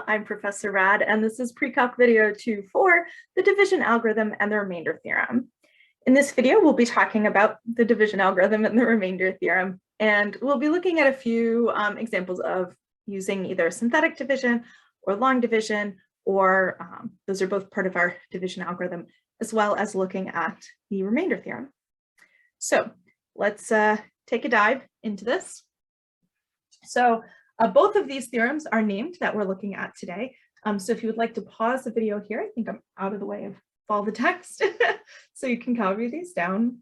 I'm Professor Rad, and this is Precalc video 2 for the division algorithm and the remainder theorem. In this video, we'll be talking about the division algorithm and the remainder theorem, and we'll be looking at a few examples of using either synthetic division or long division, or those are both part of our division algorithm, as well as looking at the remainder theorem. So let's take a dive into this. So both of these theorems are named that we're looking at today. So if you would like to pause the video here, I think I'm out of the way of all the text, so you can copy these down.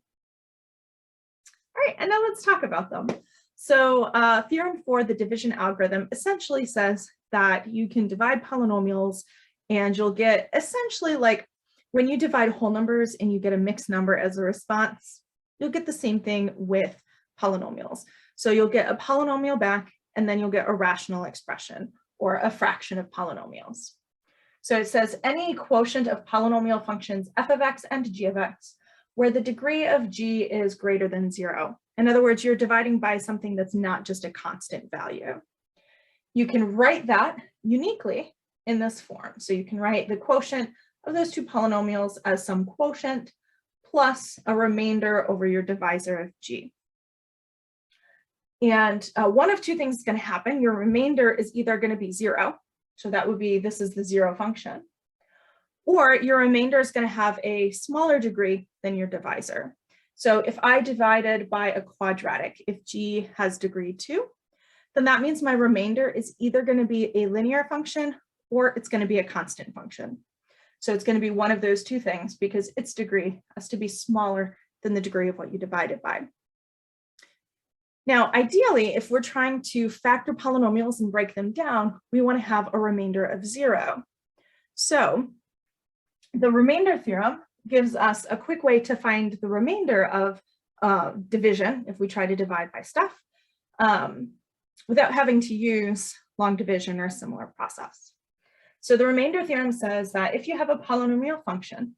All right, and now let's talk about them. So theorem for the division algorithm essentially says that you can divide polynomials and you'll get essentially like when you divide whole numbers and you get a mixed number as a response, you'll get the same thing with polynomials. So you'll get a polynomial back and then you'll get a rational expression or a fraction of polynomials. So it says any quotient of polynomial functions f of x and g of x where the degree of g is greater than 0. In other words, you're dividing by something that's not just a constant value. You can write that uniquely in this form. So you can write the quotient of those two polynomials as some quotient plus a remainder over your divisor of g. And one of two things is going to happen. Your remainder is either going to be 0, so that would be this is the 0 function, or your remainder is going to have a smaller degree than your divisor. So if I divided by a quadratic, if g has degree 2, then that means my remainder is either going to be a linear function or it's going to be a constant function. So it's going to be one of those two things because its degree has to be smaller than the degree of what you divided by. Now, ideally, if we're trying to factor polynomials and break them down, we want to have a remainder of 0. So the remainder theorem gives us a quick way to find the remainder of division if we try to divide by stuff without having to use long division or a similar process. So the remainder theorem says that if you have a polynomial function,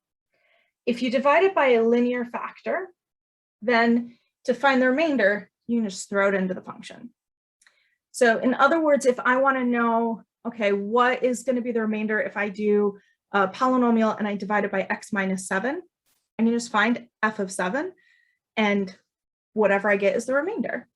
if you divide it by a linear factor, then to find the remainder, you can just throw it into the function. So in other words, if I want to know, okay, what is going to be the remainder if I do a polynomial and I divide it by x minus 7, I can just find f of 7 and whatever I get is the remainder.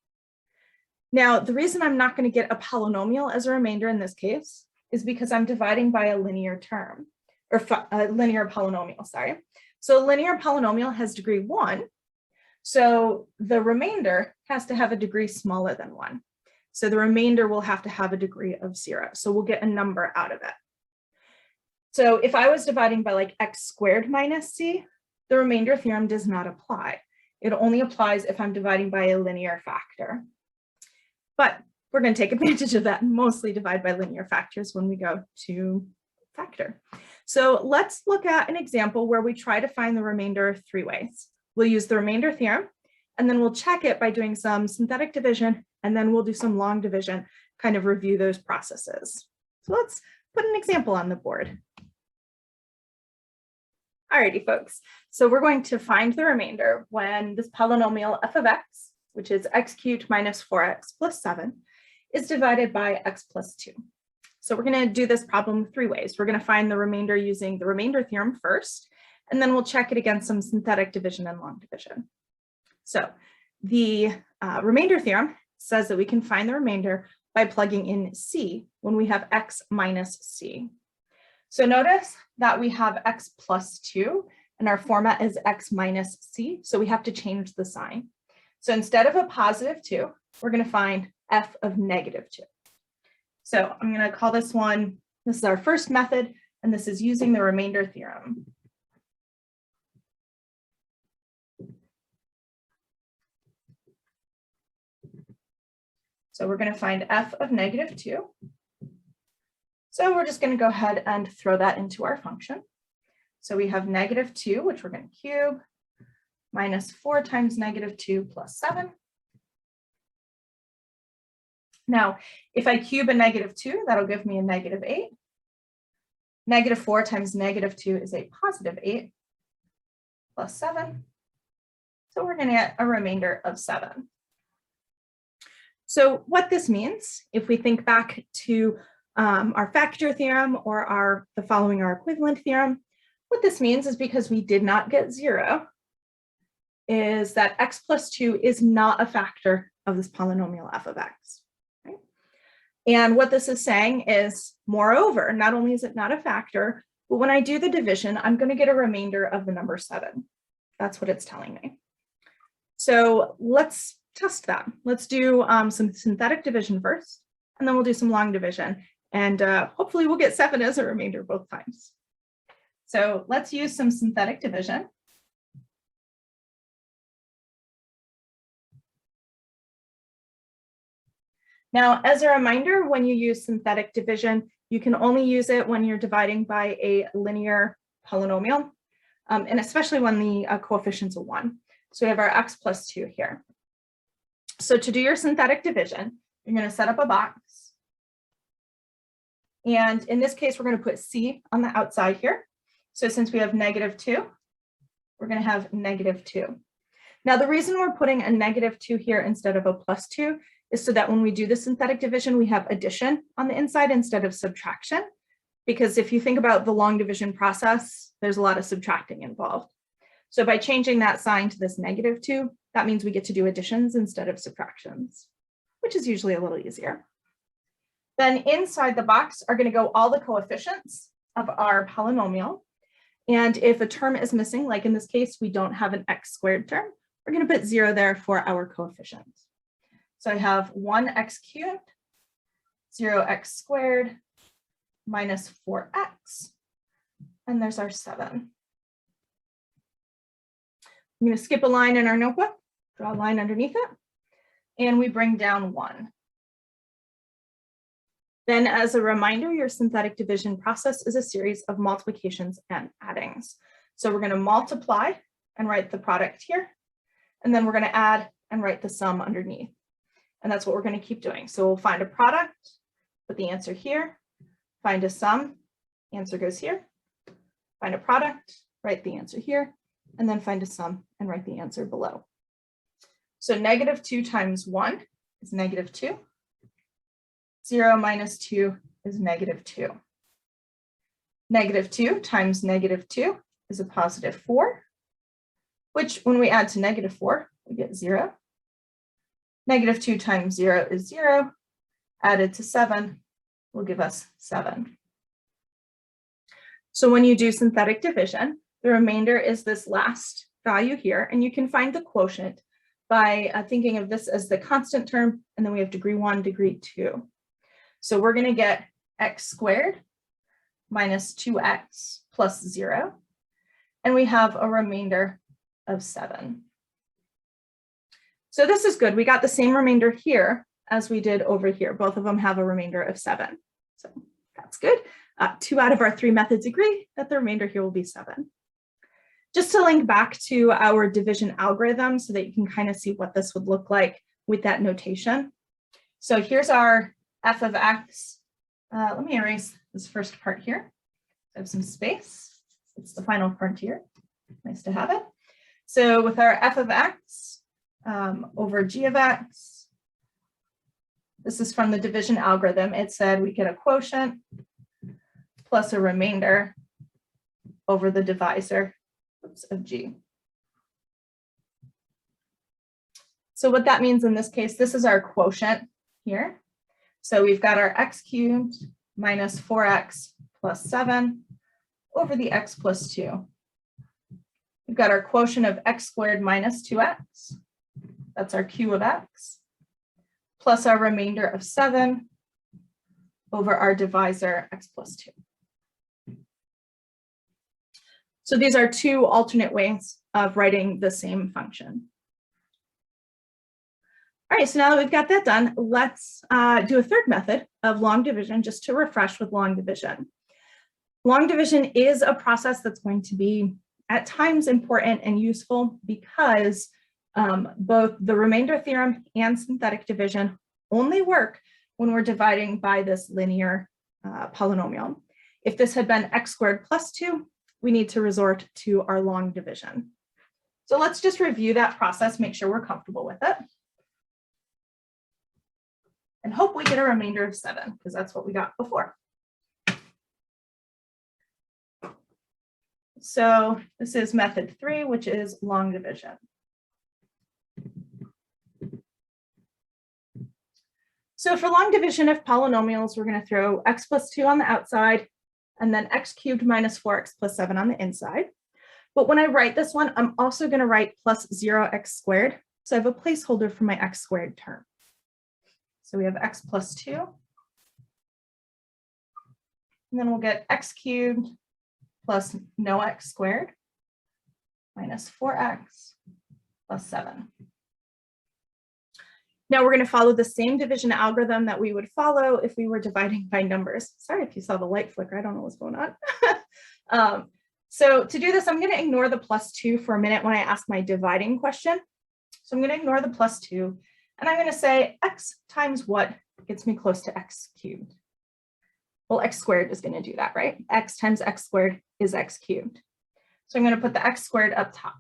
Now, the reason I'm not going to get a polynomial as a remainder in this case is because I'm dividing by a linear term, or a linear polynomial, sorry. So a linear polynomial has degree 1. So the remainder has to have a degree smaller than 1. So the remainder will have to have a degree of 0. So we'll get a number out of it. So if I was dividing by like x squared minus c, the remainder theorem does not apply. It only applies if I'm dividing by a linear factor. But we're going to take advantage of that and mostly divide by linear factors when we go to factor. So let's look at an example where we try to find the remainder 3 ways. We'll use the remainder theorem, and then we'll check it by doing some synthetic division, and then we'll do some long division, kind of review those processes. So let's put an example on the board. Alrighty, folks. So we're going to find the remainder when this polynomial f of x, which is x cubed minus 4x plus 7, is divided by x plus 2. So we're going to do this problem 3 ways. We're going to find the remainder using the remainder theorem first, and then we'll check it against some synthetic division and long division. So the remainder theorem says that we can find the remainder by plugging in c when we have x minus c. So notice that we have x plus 2 and our format is x minus c, so we have to change the sign. So instead of a positive 2, we're going to find f of negative 2. So I'm going to call this one, this is our first method, and this is using the remainder theorem. So we're going to find f of negative 2. So we're just going to go ahead and throw that into our function. So we have negative 2, which we're going to cube, minus 4 times negative 2 plus 7. Now, if I cube a negative 2, that'll give me a negative 8. Negative 4 times negative 2 is a positive 8 plus 7. So we're going to get a remainder of 7. So what this means, if we think back to our factor theorem or the following our equivalent theorem. What this means is because we did not get 0, is that x plus 2 is not a factor of this polynomial f of x. Right? And what this is saying is, moreover, not only is it not a factor, but when I do the division, I'm going to get a remainder of the number 7. That's what it's telling me. So let's test that. Let's do some synthetic division first, and then we'll do some long division. And hopefully we'll get 7 as a remainder both times. So let's use some synthetic division. Now, as a reminder, when you use synthetic division, you can only use it when you're dividing by a linear polynomial, and especially when the coefficient's a 1. So we have our x plus 2 here. So to do your synthetic division, you're going to set up a box. And in this case, we're going to put c on the outside here. So since we have -2, we're going to have -2. Now, the reason we're putting a -2 here instead of a +2 is so that when we do the synthetic division, we have addition on the inside instead of subtraction. Because if you think about the long division process, there's a lot of subtracting involved. So by changing that sign to this -2, that means we get to do additions instead of subtractions, which is usually a little easier. Then inside the box are going to go all the coefficients of our polynomial. And if a term is missing, like in this case, we don't have an x squared term, we're going to put 0 there for our coefficient. So I have 1x cubed, 0x squared, minus 4x, and there's our 7. I'm going to skip a line in our notebook, draw a line underneath it, and we bring down 1. Then as a reminder, your synthetic division process is a series of multiplications and addings. So we're going to multiply and write the product here, and then we're going to add and write the sum underneath. And that's what we're going to keep doing. So we'll find a product, put the answer here, find a sum, answer goes here, find a product, write the answer here, and then find a sum and write the answer below. So -2 times 1 is -2. 0 minus 2 is -2. -2 times -2 is a +4, which when we add to -4, we get 0. -2 times 0 is 0, added to 7 will give us 7. So when you do synthetic division, the remainder is this last value here, and you can find the quotient by thinking of this as the constant term, and then we have degree 1, degree 2. So we're going to get x squared minus 2x plus 0, and we have a remainder of 7. So this is good. We got the same remainder here as we did over here. Both of them have a remainder of 7. So that's good. 2 out of our 3 methods agree that the remainder here will be 7. Just to link back to our division algorithm so that you can kind of see what this would look like with that notation. So here's our f of x. Let me erase this first part here. I have some space. It's the final part here. Nice to have it. So with our f of x over g of x, this is from the division algorithm. It said we get a quotient plus a remainder over the divisor of g. So what that means in this case, this is our quotient here. So we've got our x cubed minus 4x plus 7 over the x plus 2. We've got our quotient of x squared minus 2x. That's our q of x, plus our remainder of 7 over our divisor x plus 2. So these are 2 alternate ways of writing the same function. All right, so now that we've got that done, let's do a third method of long division, just to refresh with long division. Long division is a process that's going to be at times important and useful because both the remainder theorem and synthetic division only work when we're dividing by this linear polynomial. If this had been x squared plus 2, we need to resort to our long division. So let's just review that process, make sure we're comfortable with it. and hope we get a remainder of 7, because that's what we got before. So this is method 3, which is long division. So for long division of polynomials, we're going to throw x plus 2 on the outside, and then x cubed minus 4x plus 7 on the inside. But when I write this one, I'm also going to write plus 0x squared. So I have a placeholder for my x squared term. So we have x plus 2. And then we'll get x cubed plus no x squared minus 4x plus 7. Now we're going to follow the same division algorithm that we would follow if we were dividing by numbers. Sorry if you saw the light flicker, I don't know what's going on. So to do this, I'm going to ignore the plus 2 for a minute when I ask my dividing question. So I'm going to ignore the plus 2, and I'm going to say x times what gets me close to x cubed. Well, x squared is going to do that, right? X times x squared is x cubed. So I'm going to put the x squared up top.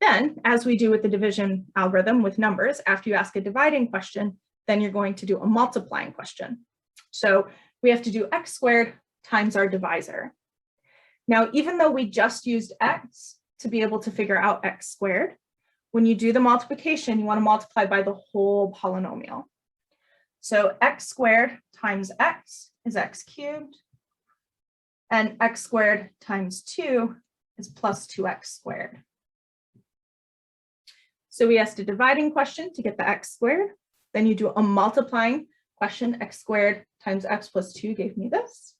Then, as we do with the division algorithm with numbers, after you ask a dividing question, then you're going to do a multiplying question. So we have to do x squared times our divisor. Now, even though we just used x to be able to figure out x squared, when you do the multiplication, you want to multiply by the whole polynomial. So x squared times x is x cubed, and x squared times 2 is plus 2x squared. So we asked a dividing question to get the x squared. Then you do a multiplying question, x squared times x plus 2 gave me this.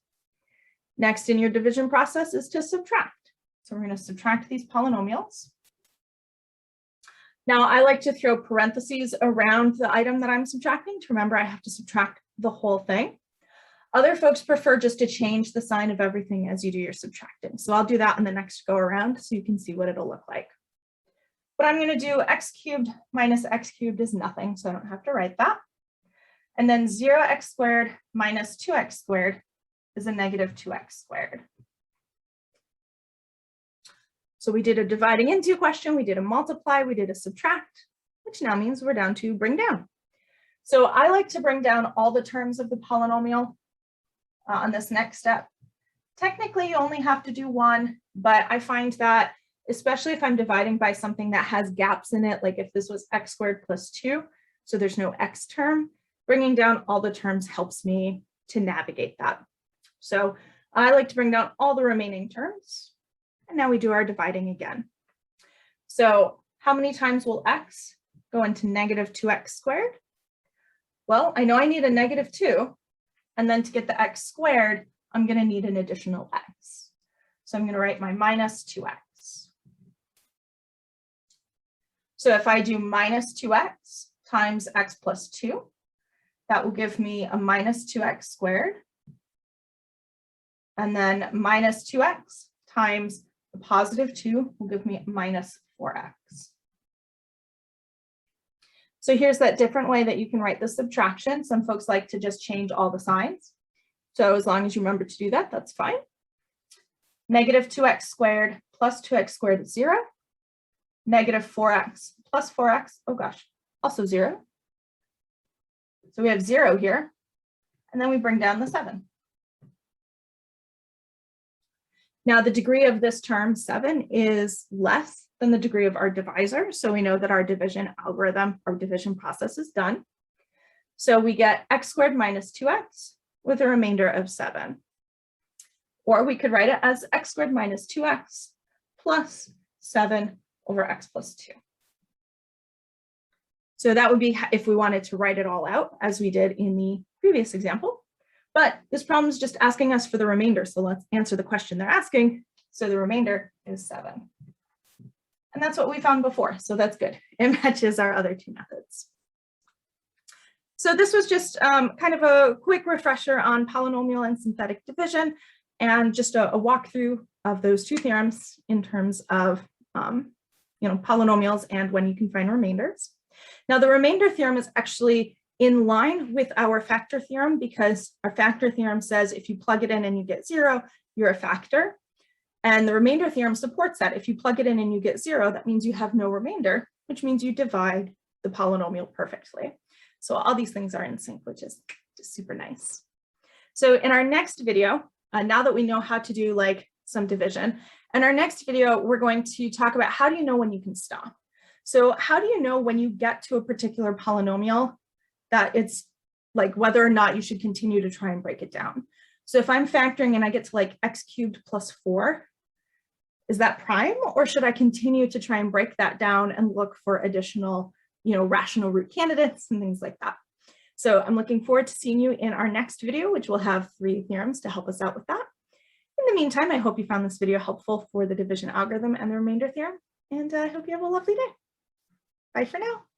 Next in your division process is to subtract. So we're going to subtract these polynomials. Now I like to throw parentheses around the item that I'm subtracting to remember I have to subtract the whole thing. Other folks prefer just to change the sign of everything as you do your subtracting. So I'll do that in the next go around so you can see what it'll look like. But I'm going to do x cubed minus x cubed is nothing, so I don't have to write that. And then 0x squared minus 2x squared is a negative 2x squared. So we did a dividing into question, we did a multiply, we did a subtract, which now means we're down to bring down. So I like to bring down all the terms of the polynomial on this next step. Technically, you only have to do one, but I find that especially if I'm dividing by something that has gaps in it, like if this was x squared plus 2, so there's no x term, bringing down all the terms helps me to navigate that. So I like to bring down all the remaining terms. And now we do our dividing again. So how many times will x go into negative 2x squared? Well, I know I need a negative 2. And then to get the x squared, I'm going to need an additional x. So I'm going to write my minus 2x. So if I do minus 2x times x plus 2, that will give me a minus 2x squared. And then minus 2x times the positive 2 will give me minus 4x. So here's that different way that you can write the subtraction. Some folks like to just change all the signs. So as long as you remember to do that, that's fine. Negative 2x squared plus 2x squared is 0. Negative 4x plus 4x, oh gosh, also 0. So we have 0 here. And then we bring down the 7. Now the degree of this term 7 is less than the degree of our divisor. So we know that our division algorithm or division process is done. So we get x squared minus 2x with a remainder of 7. Or we could write it as x squared minus 2x plus 7 over x plus 2. So that would be if we wanted to write it all out as we did in the previous example. But this problem is just asking us for the remainder. So let's answer the question they're asking. So the remainder is 7. And that's what we found before. So that's good. It matches our other two methods. So this was just kind of a quick refresher on polynomial and synthetic division and just a walkthrough of those two theorems in terms of polynomials and when you can find remainders. Now the remainder theorem is actually in line with our factor theorem because our factor theorem says if you plug it in and you get 0, you're a factor. And the remainder theorem supports that. If you plug it in and you get 0, that means you have no remainder, which means you divide the polynomial perfectly. So all these things are in sync, which is just super nice. So in our next video, now that we know how to do like some division, in our next video, we're going to talk about how do you know when you can stop? So how do you know when you get to a particular polynomial that it's like whether or not you should continue to try and break it down? So if I'm factoring and I get to like x cubed plus 4, is that prime, or should I continue to try and break that down and look for additional, rational root candidates and things like that? So I'm looking forward to seeing you in our next video, which will have 3 theorems to help us out with that. In the meantime, I hope you found this video helpful for the division algorithm and the remainder theorem, and I hope you have a lovely day. Bye for now.